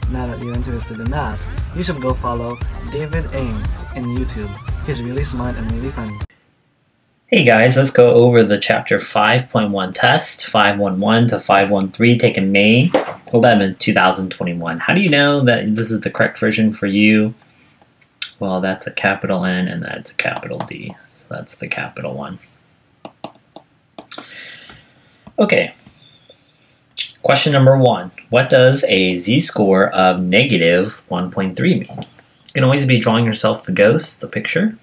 Now that you're interested in that, you should go follow David Aim in YouTube. He's really smart and really funny. Hey guys, let's go over the Chapter 5.1 test, 5.1.1 to 5.1.3, taken May 11, 2021. How do you know that this is the correct version for you? Well, that's a capital N and that's a capital D. So that's the capital one. Okay. Question number 1. What does a z-score of negative 1.3 mean? You can always be drawing yourself the ghost, the picture.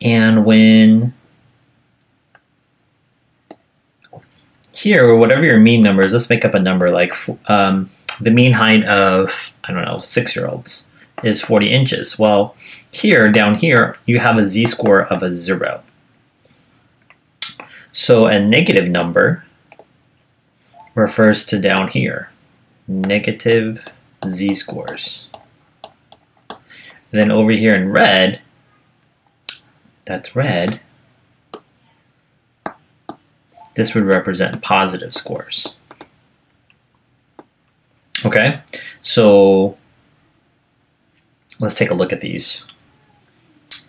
And when here, whatever your mean number is, let's make up a number like the mean height of, I don't know, 6-year-olds is 40 inches. Well, here, down here, you have a z-score of a 0. So a negative number refers to down here, negative z-scores. Then over here in red, that's red, this would represent positive scores. Okay, so let's take a look at these.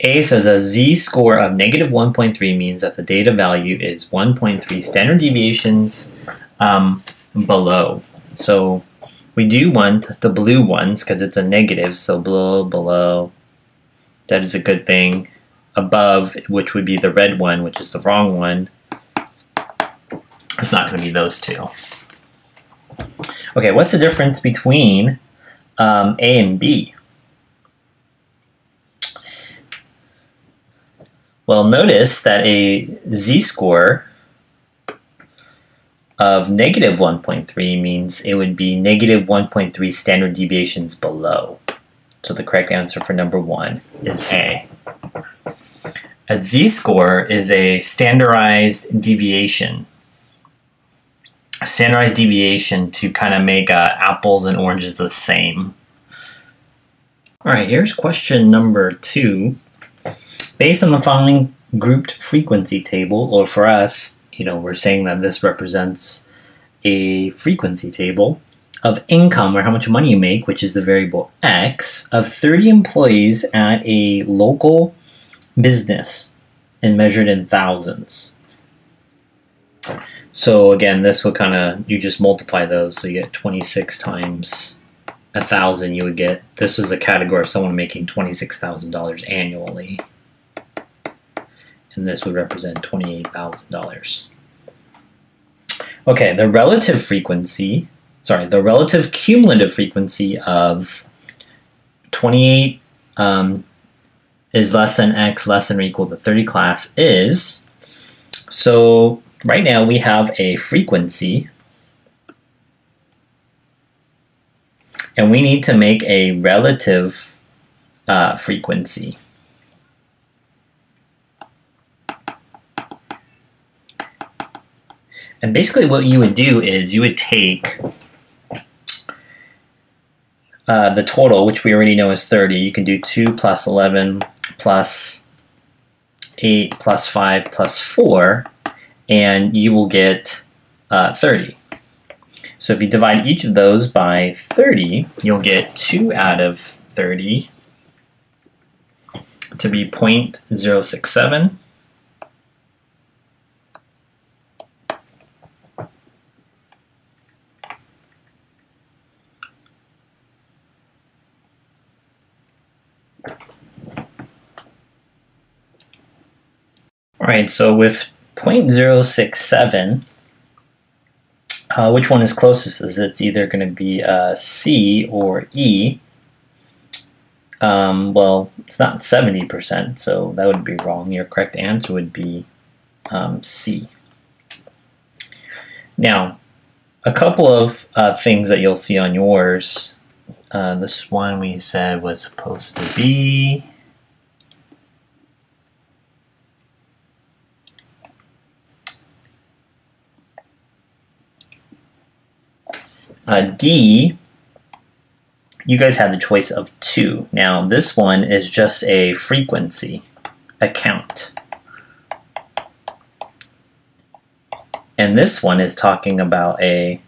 A says a z-score of negative 1.3 means that the data value is 1.3 standard deviations below. So we do want the blue ones because it's a negative, so below, that is a good thing. Above, which would be the red one, which is the wrong one, it's not going to be those two. Okay, what's the difference between A and B? Well, notice that a z-score of negative 1.3 means it would be negative 1.3 standard deviations below. So the correct answer for number 1 is A. A z-score is a standardized deviation. A standardized deviation to kind of make apples and oranges the same. All right, here's question number 2. Based on the following grouped frequency table, or for us, we're saying that this represents a frequency table of income, or how much money you make, which is the variable X, of 30 employees at a local business and measured in thousands. So again, this would you just multiply those, so you get 26 times 1,000, you would get, this is a category of someone making $26,000 annually. And this would represent $28,000. Okay, the relative cumulative frequency of 28 is less than X less than or equal to 30 class is, so right now we have a frequency and we need to make a relative frequency. And basically what you would do is you would take the total, which we already know is 30. You can do 2 plus 11 plus 8 plus 5 plus 4, and you will get 30. So if you divide each of those by 30, you'll get 2 out of 30 to be 0.067. Alright, so with 0.067, which one is closest? It's either going to be C or E. Well, it's not 70%, so that would be wrong. Your correct answer would be C. Now, a couple of things that you'll see on yours. This one we said was supposed to be D, you guys had the choice of 2. Now this one is just a frequency, a count. And this one is talking about a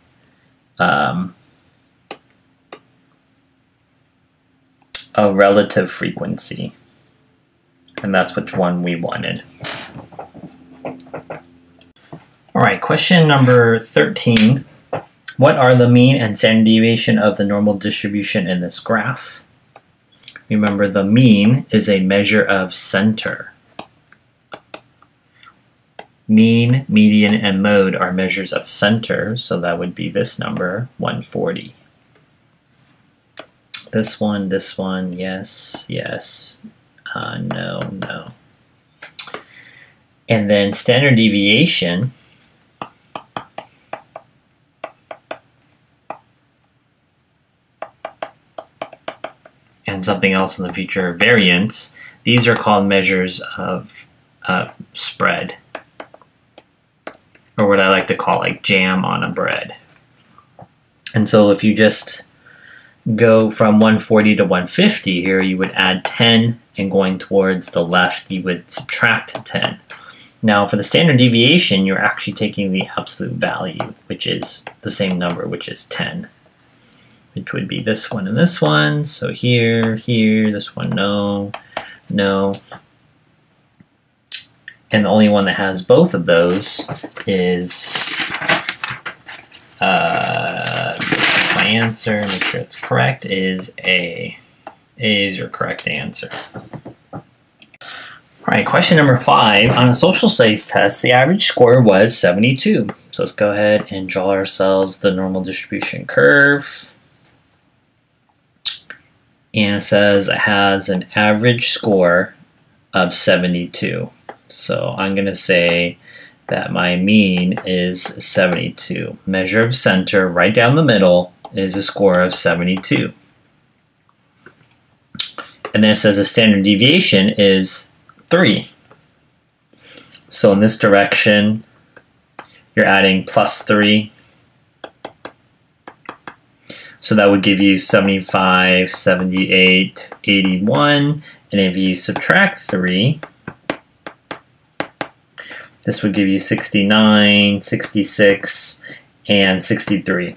a relative frequency. And that's which one we wanted. All right, question number 13. What are the mean and standard deviation of the normal distribution in this graph? Remember, the mean is a measure of center. Mean, median, and mode are measures of center, so that would be this number, 140. This one, yes, yes, no, no. And then standard deviation and something else in the future, variance. These are called measures of spread, or what I like to call like jam on a bread. And so if you just go from 140 to 150 here, you would add 10, and going towards the left, you would subtract 10. Now for the standard deviation, you're actually taking the absolute value, which is the same number, which is 10. Which would be this one and this one. So here, here, this one, no, no. And the only one that has both of those is my answer, make sure it's correct, is A. A is your correct answer. All right, question number 5. On a social studies test, the average score was 72. So let's go ahead and draw ourselves the normal distribution curve. And it says it has an average score of 72. So I'm going to say that my mean is 72. Measure of center right down the middle is a score of 72. And then it says the standard deviation is 3. So in this direction, you're adding plus 3. So that would give you 75, 78, 81. And if you subtract 3, this would give you 69, 66, and 63.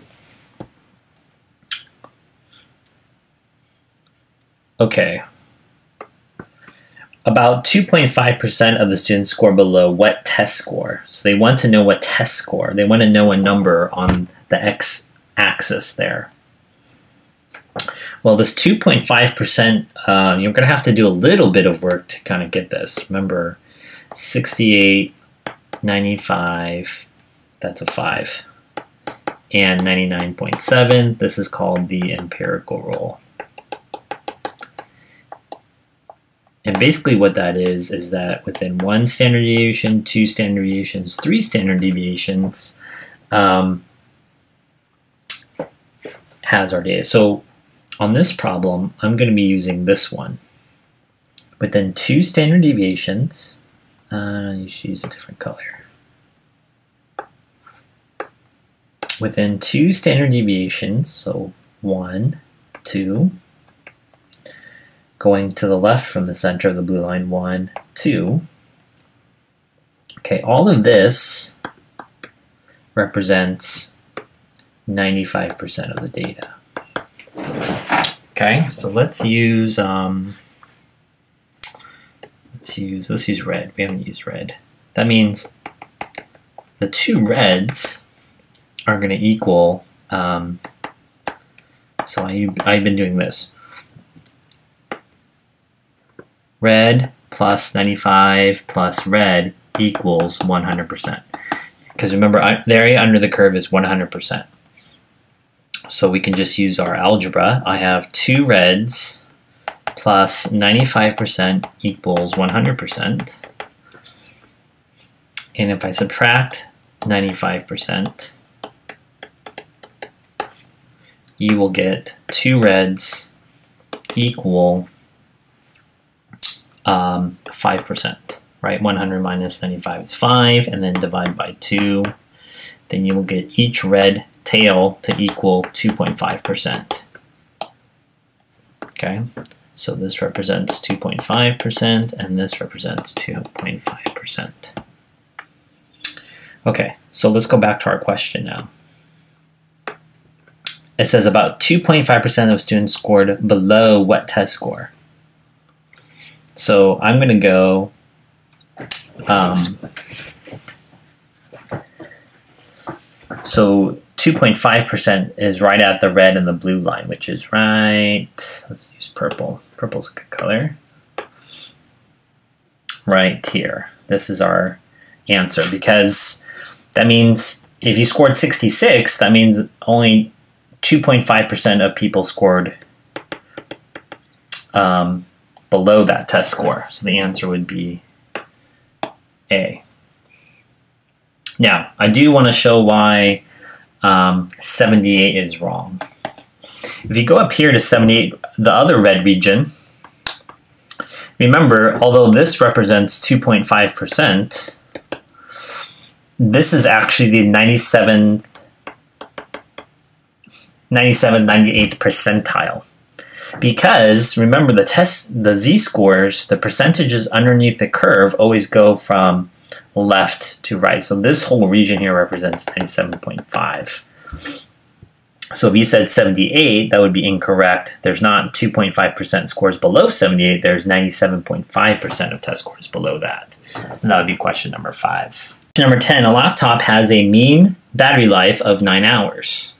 Okay. About 2.5% of the students score below what test score? So they want to know what test score. They want to know a number on the x-axis there. Well, this 2.5%, you're going to have to do a little bit of work to kind of get this. Remember, 68, 95, that's a 5. And 99.7, this is called the empirical rule. And basically what that is that within 1 standard deviation, 2 standard deviations, 3 standard deviations has our data. So on this problem, I'm going to be using this one. Within 2 standard deviations, you should use a different color. Within 2 standard deviations, so 1, 2, going to the left from the center of the blue line, 1, 2. Okay, all of this represents 95% of the data. Okay, so let's use red. We haven't used red. That means the 2 reds are going to equal. So I've been doing this. Red plus 95 plus red equals 100%. Because remember, the area under the curve is 100%. So we can just use our algebra. I have 2 reds plus 95% equals 100%. And if I subtract 95%, you will get 2 reds equal 5%, right? 100 minus 95 is 5, and then divide by 2. Then you will get each red tail to equal 2.5%. Okay, so this represents 2.5%, and this represents 2.5%. Okay, so let's go back to our question now. it says about 2.5% of students scored below what test score? So I'm going to go so 2.5% is right at the red and the blue line, which is right, let's use purple. Purple's a good color. Right here. This is our answer, because that means if you scored 66, that means only 2.5% of people scored below that test score. So the answer would be A. Now, I do want to show why 78 is wrong. If you go up here to 78, the other red region, remember, although this represents 2.5%, this is actually the 98th percentile. Because, remember, the z-scores, the percentages underneath the curve always go from left to right. So this whole region here represents 97.5. So if you said 78, that would be incorrect. There's not 2.5% scores below 78. There's 97.5% of test scores below that. And that would be question number 5. Question number 10, a laptop has a mean battery life of 9 hours.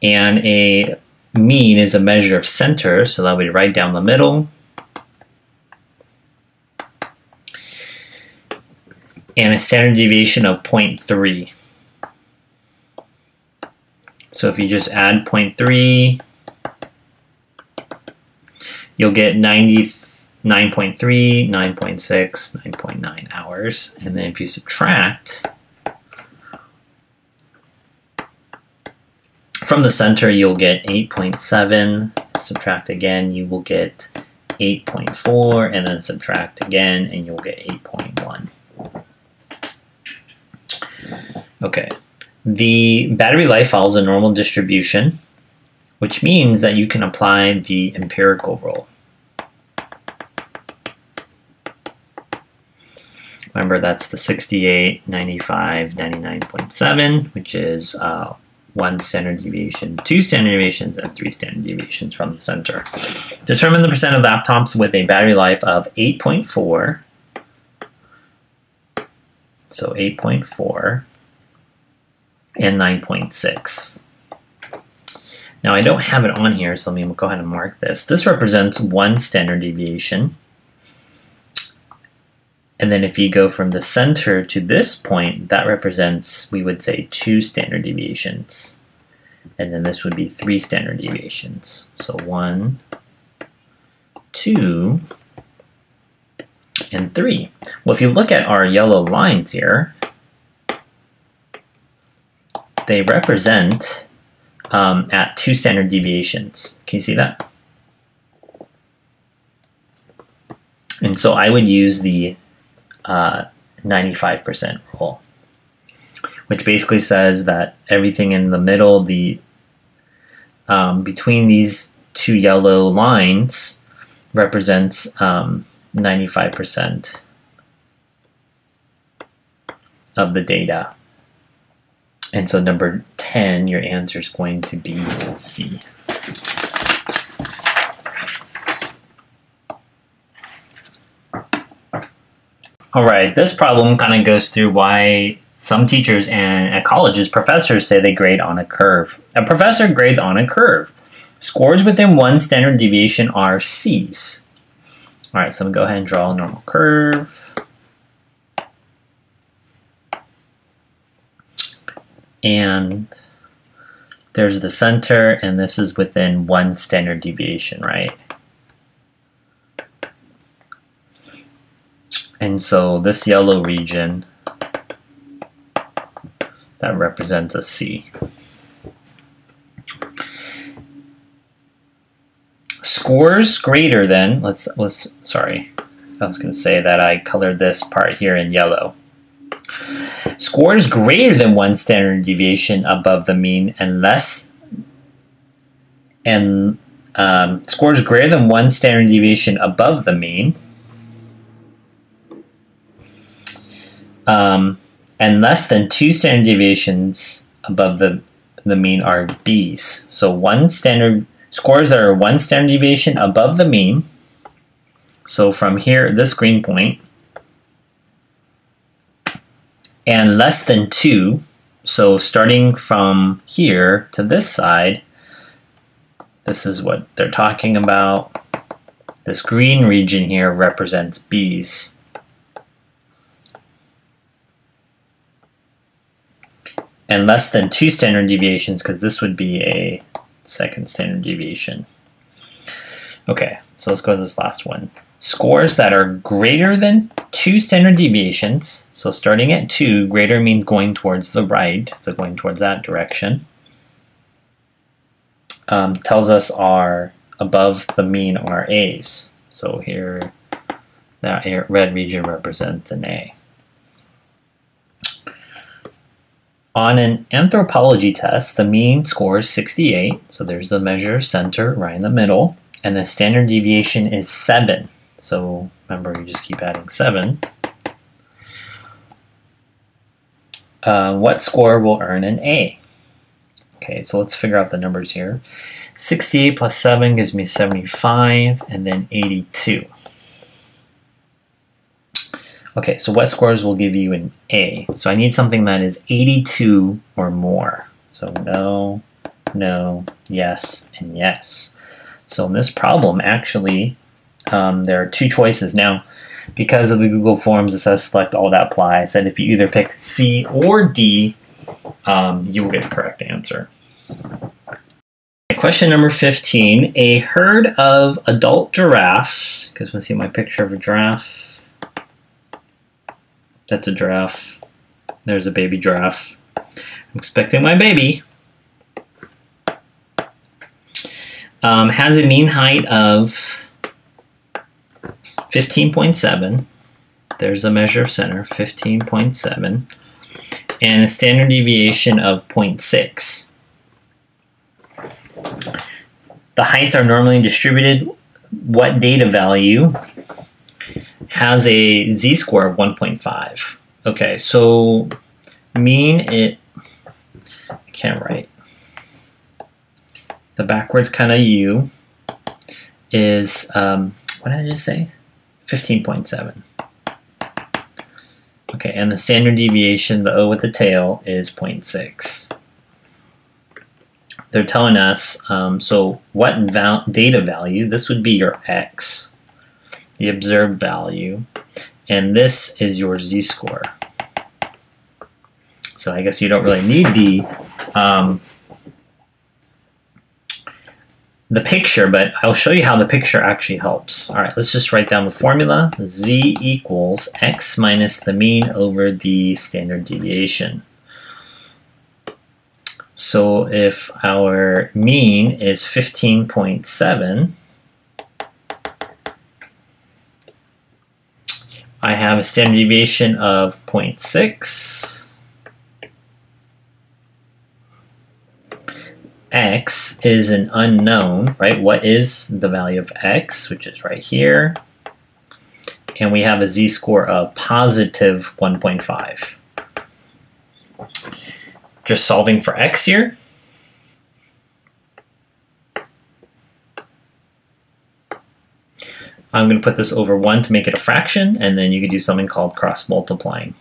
And a mean is a measure of center, so that would be right down the middle. And a standard deviation of 0.3. So if you just add 0.3, you'll get 99.3, 9.6, 9.9 hours. And then if you subtract from the center, you'll get 8.7. Subtract again, you will get 8.4, and then subtract again, and you'll get 8.1. Okay, the battery life follows a normal distribution, which means that you can apply the empirical rule. Remember, that's the 68, 95, 99.7, which is 1 standard deviation, 2 standard deviations, and 3 standard deviations from the center. Determine the percent of laptops with a battery life of 8.4. So 8.4 and 9.6. Now I don't have it on here, so let me go ahead and mark this. This represents 1 standard deviation. And then if you go from the center to this point, that represents, we would say, 2 standard deviations. And then this would be 3 standard deviations. So 1, 2, and 3. Well, if you look at our yellow lines here, they represent at 2 standard deviations. Can you see that? And so I would use the 95% rule, which basically says that everything in the middle, between these 2 yellow lines, represents 95% of the data. And so number 10, your answer is going to be C. All right, this problem kind of goes through why some teachers and at colleges, professors say they grade on a curve. A professor grades on a curve. Scores within 1 standard deviation are C's. All right, so I'm going to go ahead and draw a normal curve. And there's the center, and this is within 1 standard deviation, right? And so this yellow region, that represents a C. Scores greater than, sorry, I was going to say that I colored this part here in yellow. Scores greater than 1 standard deviation above the mean scores greater than 1 standard deviation above the mean and less than 2 standard deviations above the mean are B's. So scores that are 1 standard deviation above the mean. So from here, this green point, and less than 2. So starting from here to this side, this is what they're talking about. This green region here represents B's. And less than 2 standard deviations, because this would be a second standard deviation. Okay, so let's go to this last one. Scores that are greater than 2 standard deviations, so starting at 2, greater means going towards the right, so going towards that direction, tells us are above the mean are A's. So here, that red region represents an A. On an anthropology test, the mean score is 68, so there's the measure center right in the middle, and the standard deviation is 7. So remember, you just keep adding 7. What score will earn an A? Okay, so let's figure out the numbers here. 68 plus 7 gives me 75, and then 82. Okay, so what scores will give you an A? So I need something that is 82 or more. So no, no, yes, and yes. So in this problem, actually, there are 2 choices. Now, because of the Google Forms, it says select all to apply. It said if you either pick C or D, you will get the correct answer. Question number 15. A herd of adult giraffes, because when you see my picture of a giraffe, that's a giraffe. There's a baby giraffe. I'm expecting my baby. Has a mean height of 15.7. There's the measure of center, 15.7. And a standard deviation of 0.6. The heights are normally distributed. What data value has a z-score of 1.5? Okay, so mean I can't write. The backwards kind of U is, what did I just say? 15.7. Okay, and the standard deviation, the O with the tail, is 0.6. They're telling us, so what data value, this would be your X, the observed value, and this is your z-score. So I guess you don't really need the picture, but I'll show you how the picture actually helps. All right, let's just write down the formula. Z equals X minus the mean over the standard deviation. So if our mean is 15.7, I have a standard deviation of 0.6. X is an unknown, right? What is the value of X, which is right here. And we have a z-score of positive 1.5. Just solving for X here. I'm going to put this over 1 to make it a fraction, and then you could do something called cross-multiplying.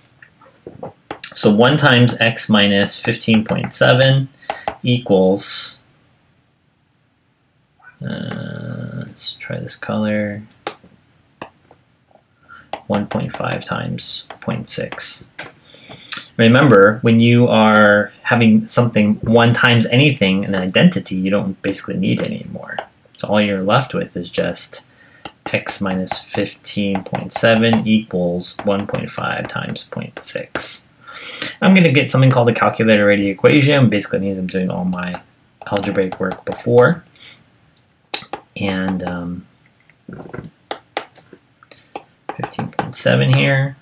So 1 times X minus 15.7 equals, let's try this color, 1.5 times 0.6. Remember, when you are having something 1 times anything, an identity, you don't basically need it anymore. So all you're left with is just X minus 15.7 equals 1.5 times 0.6. I'm going to get something called the calculator-ready equation. Basically, it means I'm doing all my algebraic work before. And 15.7 here.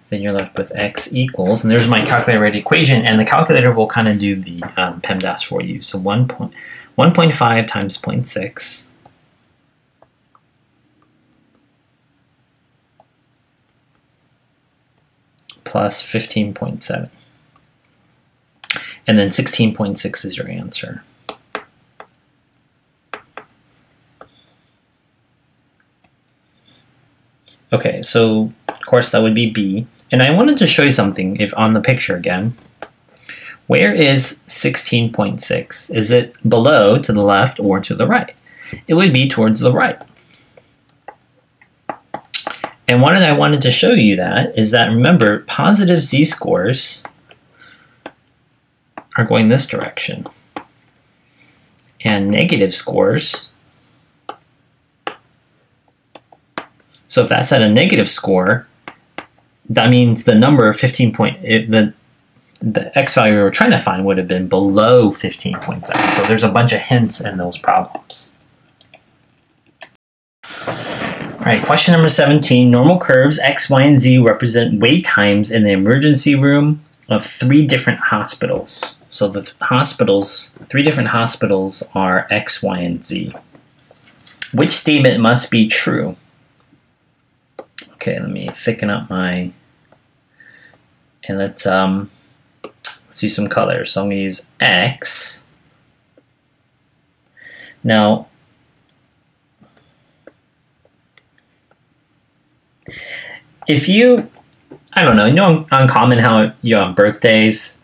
Then you're left with X equals, and there's my calculator-ready equation, and the calculator will kind of do the PEMDAS for you. So 1.5 times 0.6. plus 15.7. And then 16.6 is your answer. Okay, so of course that would be B. And I wanted to show you something if on the picture again. Where is 16.6? Is it below, to the left, or to the right? It would be towards the right. And what I wanted to show you that is that, remember, positive z-scores are going this direction. And negative scores, so if that's at a negative score, that means the number 15 point, the x value we were trying to find would have been below 15.7. So there's a bunch of hints in those problems. All right, question number 17. Normal curves x, y, and z represent wait times in the emergency room of 3 different hospitals. So the hospitals, 3 different hospitals are x, y, and z. Which statement must be true? Okay, let me thicken up my, and let's use some colors. So I'm going to use X. Now, if you, I don't know, you know uncommon how you know, on birthdays,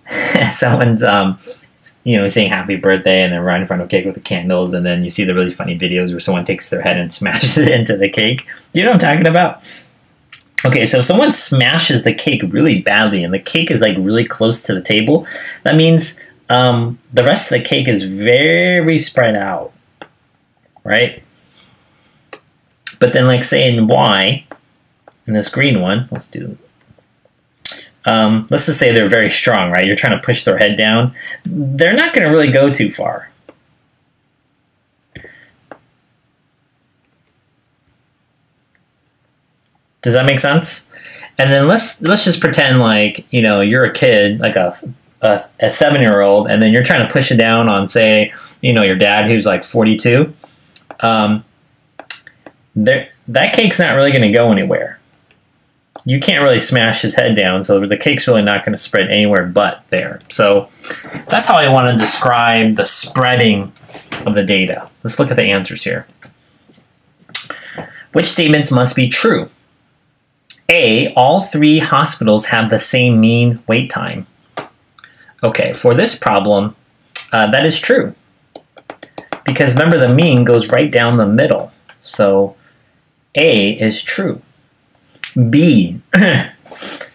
someone's saying happy birthday and they're right in front of a cake with the candles, and then you see the really funny videos where someone takes their head and smashes it into the cake. Do you know what I'm talking about? Okay, so if someone smashes the cake really badly and the cake is like really close to the table, that means the rest of the cake is very spread out, right? But then, like, say in Y, in this green one, let's just say they're very strong, right? You're trying to push their head down. They're not going to really go too far. Does that make sense? And then let's just pretend like, you know, you're a kid, like a 7-year-old, and then you're trying to push it down on, say, you know, your dad who's like 42. That cake's not really going to go anywhere. You can't really smash his head down, so the cake's really not going to spread anywhere but there. So that's how I want to describe the spreading of the data. Let's look at the answers here. Which statements must be true? A, all 3 hospitals have the same mean wait time. Okay, for this problem, that is true. Because remember, the mean goes right down the middle. So A is true. B,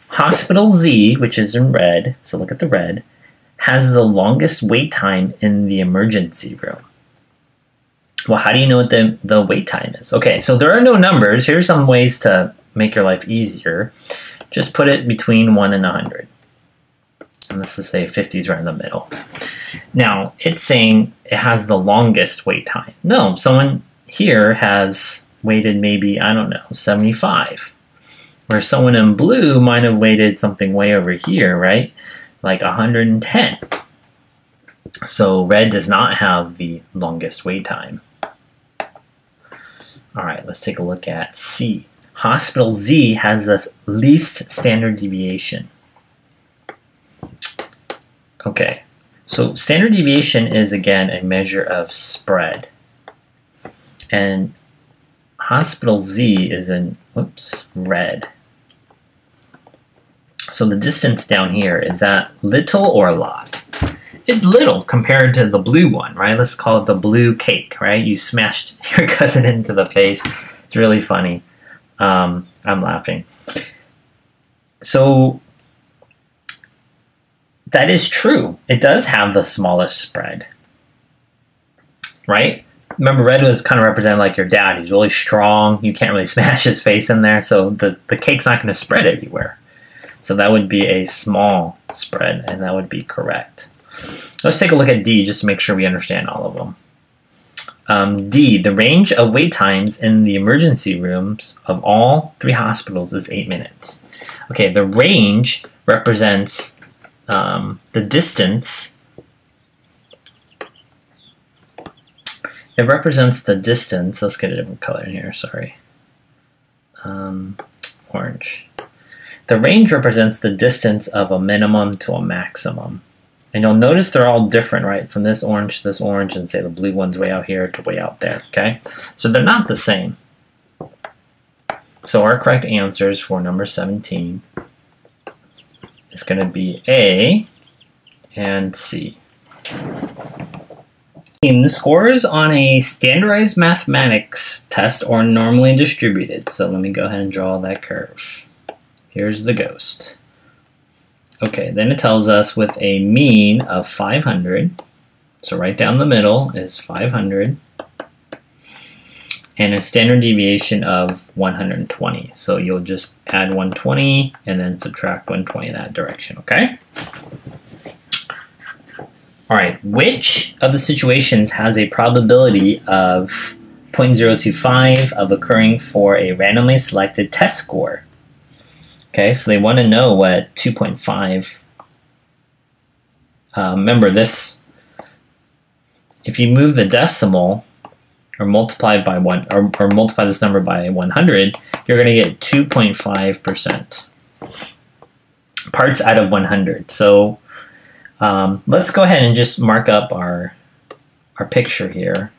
hospital Z, which is in red, so look at the red, has the longest wait time in the emergency room. Well, how do you know what the wait time is? Okay, so there are no numbers. Here's some ways to make your life easier. Just put it between 1 and 100. And let's just say 50 is right in the middle. Now, it's saying it has the longest wait time. No, someone here has waited maybe, I don't know, 75. Where someone in blue might have waited something way over here, right? Like 110. So red does not have the longest wait time. All right, let's take a look at C. Hospital Z has the least standard deviation. Okay, so standard deviation is, again, a measure of spread. And hospital Z is in, red. So the distance down here, is that little or a lot? It's little compared to the blue one, right? Let's call it the blue cake, right? You smashed your cousin into the face. It's really funny. I'm laughing. So that is true. It does have the smallest spread, right? Remember, red was kind of represented like your dad. He's really strong. You can't really smash his face in there, so the cake's not going to spread everywhere. So that would be a small spread, and that would be correct. Let's take a look at D just to make sure we understand all of them. D, the range of wait times in the emergency rooms of all 3 hospitals is 8 minutes. Okay, the range represents the distance. It represents the distance. Let's get a different color in here, sorry. Orange. The range represents the distance of a minimum to a maximum. And you'll notice they're all different, right? From this orange to this orange, and say the blue one's way out here to way out there, okay? So they're not the same. So our correct answers for number 17 is going to be A and C. The scores on a standardized mathematics test are normally distributed. So let me go ahead and draw that curve. Here's the ghost. Okay, then it tells us with a mean of 500, so right down the middle is 500, and a standard deviation of 120. So you'll just add 120 and then subtract 120 in that direction, okay? All right, which of the situations has a probability of 0.025 of occurring for a randomly selected test score? Okay, so they want to know what 2.5, remember this, if you move the decimal or multiply by one, or multiply this number by 100, you're going to get 2.5% parts out of 100. So let's go ahead and just mark up our picture here.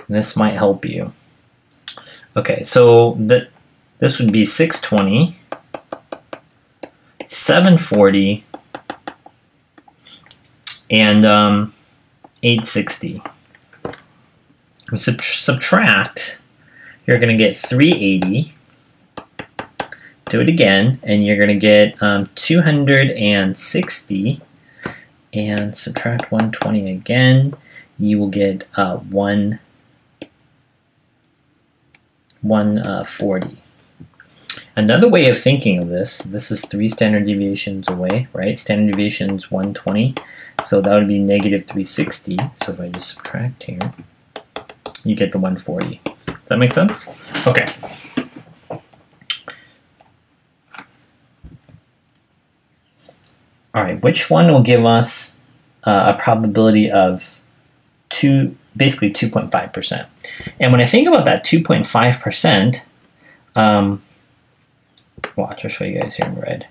This might help you. Okay, so this would be 620, 740, and 860. We subtract, you're going to get 380. Do it again, and you're going to get 260, and subtract 120 again. You will get 140. Another way of thinking of this is 3 standard deviations away, right? Standard deviation is 120, so that would be negative 360. So if I just subtract here, you get the 140. Does that make sense? Okay. All right, which one will give us a probability of basically 2.5%? And when I think about that 2.5%, watch, I'll show you guys here in red.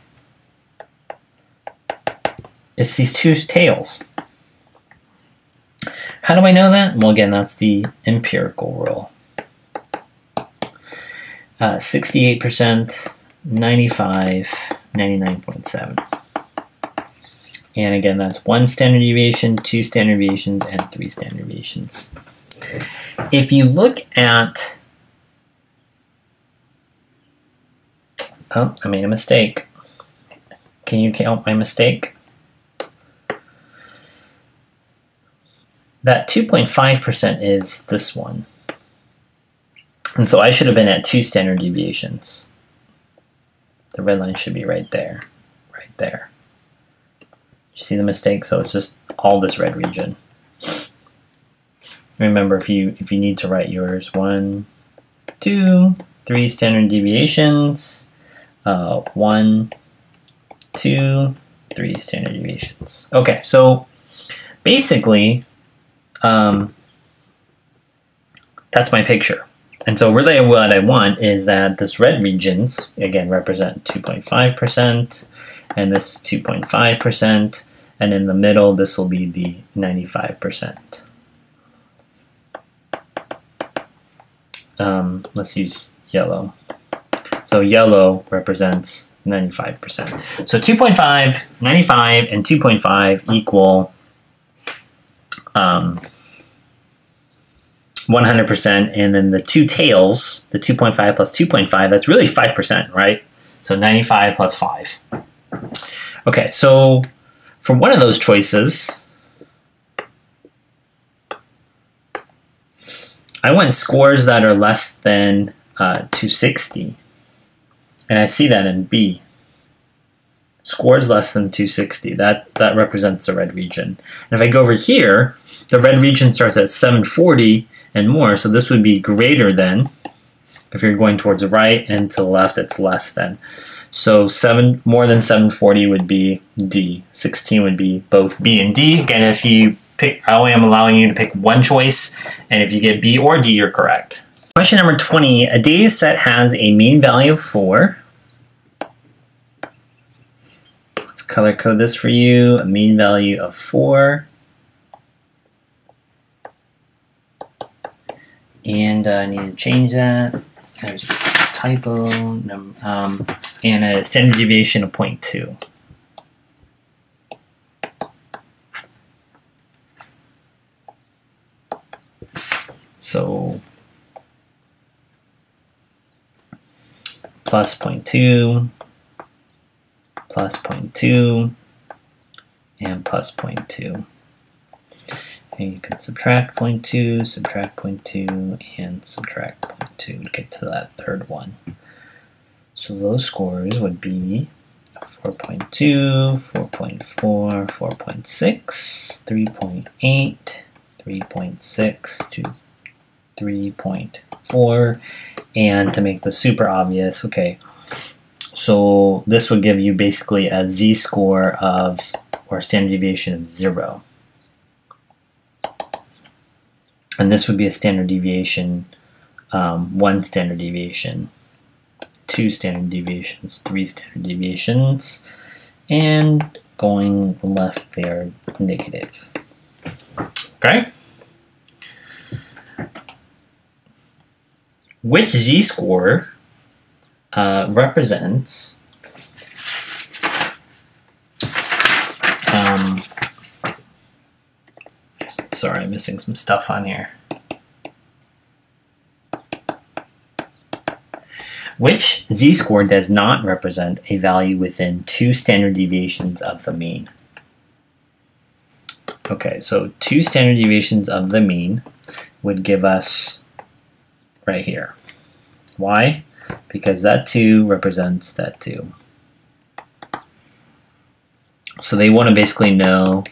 It's these two tails. How do I know that? Well, again, that's the empirical rule. 68%, 95, 99.7. And again, that's 1 standard deviation, 2 standard deviations, and 3 standard deviations. If you look at, oh, I made a mistake. Can you count my mistake? That 2.5% is this one. And so I should have been at 2 standard deviations. The red line should be right there, right there. You see the mistake? So it's just all this red region. Remember, if you need to write yours, 1, 2, 3 standard deviations, 1, 2, 3 standard deviations. Okay, so basically, that's my picture. And so really what I want is that this red regions, again, represent 2.5%, and this is 2.5%, and in the middle, this will be the 95%. Let's use yellow. So yellow represents 95%. So 2.5, 95, and 2.5 equal 100%, and then the two tails, the 2.5 plus 2.5, that's really 5%, right? So 95 plus 5. Okay, so for one of those choices, I want scores that are less than 260, and I see that in B. Scores less than 260, that represents the red region. And if I go over here, the red region starts at 740 and more, so this would be greater than, if you're going towards the right, and to the left it's less than. So more than 740 would be D. 16 would be both B and D. Again, if you pick, I only am allowing you to pick one choice, and if you get B or D, you're correct. Question number 20, a data set has a mean value of 4, color code this for you. A mean value of 4. And I need to change that. There's a typo. And a standard deviation of 0.2. So plus 0.2, plus 0.2, and plus 0.2. And you can subtract 0.2, subtract 0.2, and subtract 0.2 to get to that third one. So those scores would be 4.2, 4.4, 4.6, 3.8, 3.6 to 3.4. And to make this super obvious, okay, so this would give you basically a z-score of, or standard deviation of 0. And this would be a standard deviation, 1 standard deviation, 2 standard deviations, 3 standard deviations, and going left there, negative. Okay? Which z-score represents sorry, I'm missing some stuff on here. Which z-score does not represent a value within 2 standard deviations of the mean? Okay, so 2 standard deviations of the mean would give us right here. Why? Because that 2 represents that 2. So they want to basically know,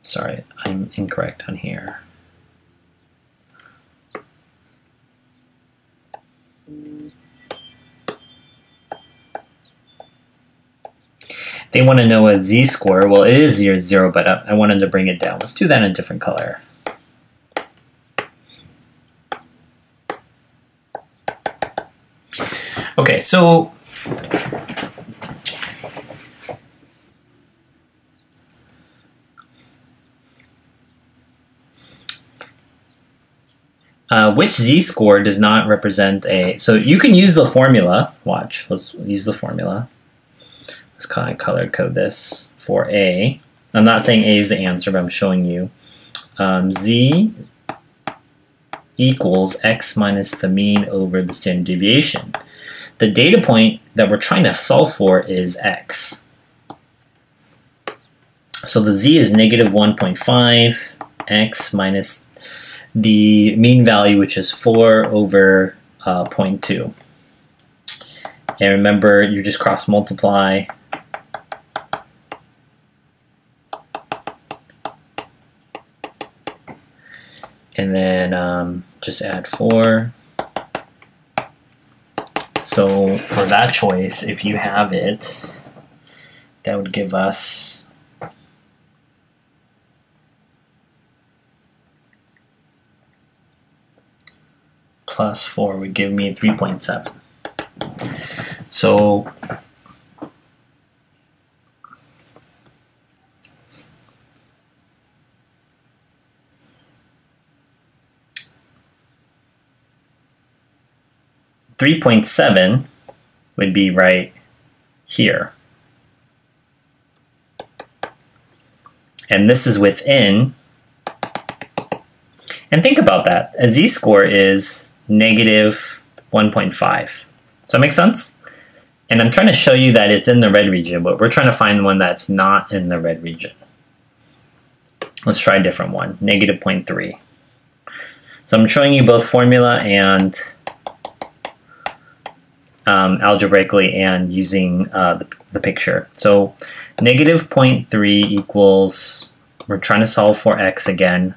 sorry, I'm incorrect on here. They want to know a z-score. Well, it is 0, 0, but I wanted to bring it down. Let's do that in a different color. Okay, so which z-score does not represent a, so you can use the formula, watch, let's use the formula. Let's kind of color code this for A. I'm not saying A is the answer, but I'm showing you. Z equals x minus the mean over the standard deviation. The data point that we're trying to solve for is x. So the z is negative 1.5, x minus the mean value, which is 4 over 0.2. And remember, you just cross multiply. And then just add 4. So for that choice, if you have it, that would give us plus 4 would give me 3.7. So .7 would be right here. And this is within. And think about that. A z-score is negative 1.5. Does that make sense? And I'm trying to show you that it's in the red region, but we're trying to find one that's not in the red region. Let's try a different one, negative 0.3. So I'm showing you both formula and algebraically and using the picture. So negative 0.3 equals, we're trying to solve for x again,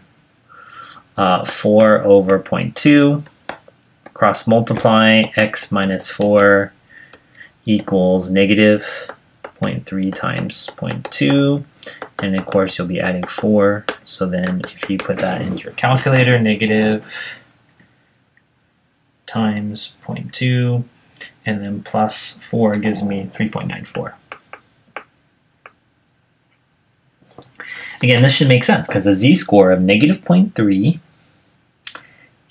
4 over 0.2, cross multiply, x minus 4 equals negative 0.3 times 0.2, and of course you'll be adding 4, so then if you put that into your calculator, negative times 0.2 and then plus 4 gives me 3.94. Again, this should make sense because a z-score of negative 0.3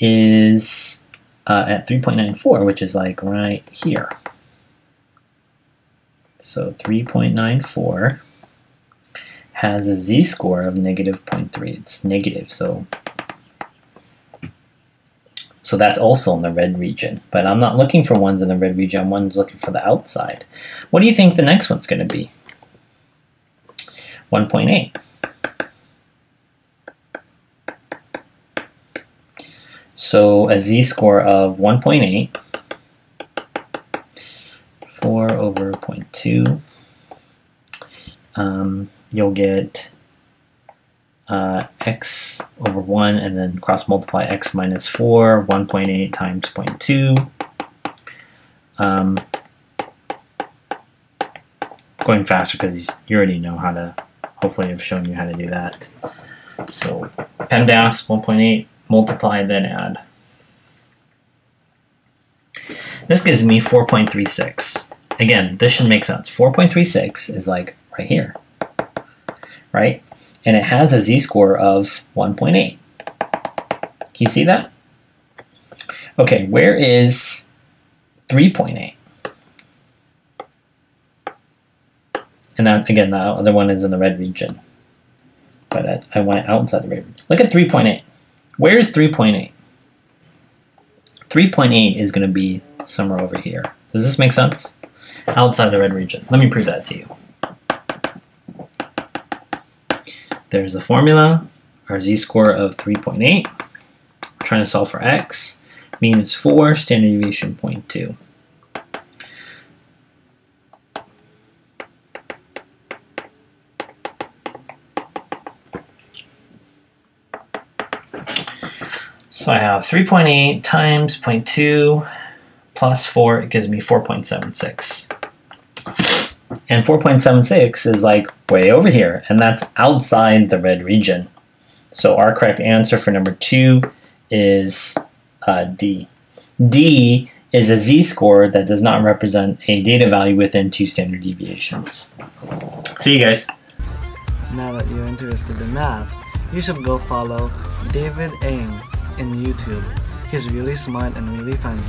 is at 3.94, which is like right here. So 3.94 has a z-score of negative 0.3. It's negative, so that's also in the red region. But I'm not looking for ones in the red region. I'm looking for the outside. What do you think the next one's going to be? 1.8. So a z-score of 1.8, 4 over 0.2, you'll get x over 1, and then cross multiply x minus 4, 1.8 times 0.2. Going faster because you already know how to, hopefully I've shown you how to do that. So PEMDAS 1.8, multiply, then add. This gives me 4.36. Again, this should make sense. 4.36 is like right here, right? And it has a z-score of 1.8. Can you see that? Okay, where is 3.8? And that, again, the other one is in the red region. But I went outside the red region. Look at 3.8. Where is 3.8? 3.8 is going to be somewhere over here. Does this make sense? Outside the red region. Let me prove that to you. There's a formula, our z-score of 3.8. Trying to solve for x. Mean is 4, standard deviation 0.2. So I have 3.8 times 0.2 plus 4, it gives me 4.76. And 4.76 is like way over here, and that's outside the red region. So our correct answer for number 2 is D. D is a z-score that does not represent a data value within 2 standard deviations. See you guys. Now that you're interested in math, you should go follow David Ng in YouTube. He's really smart and really funny.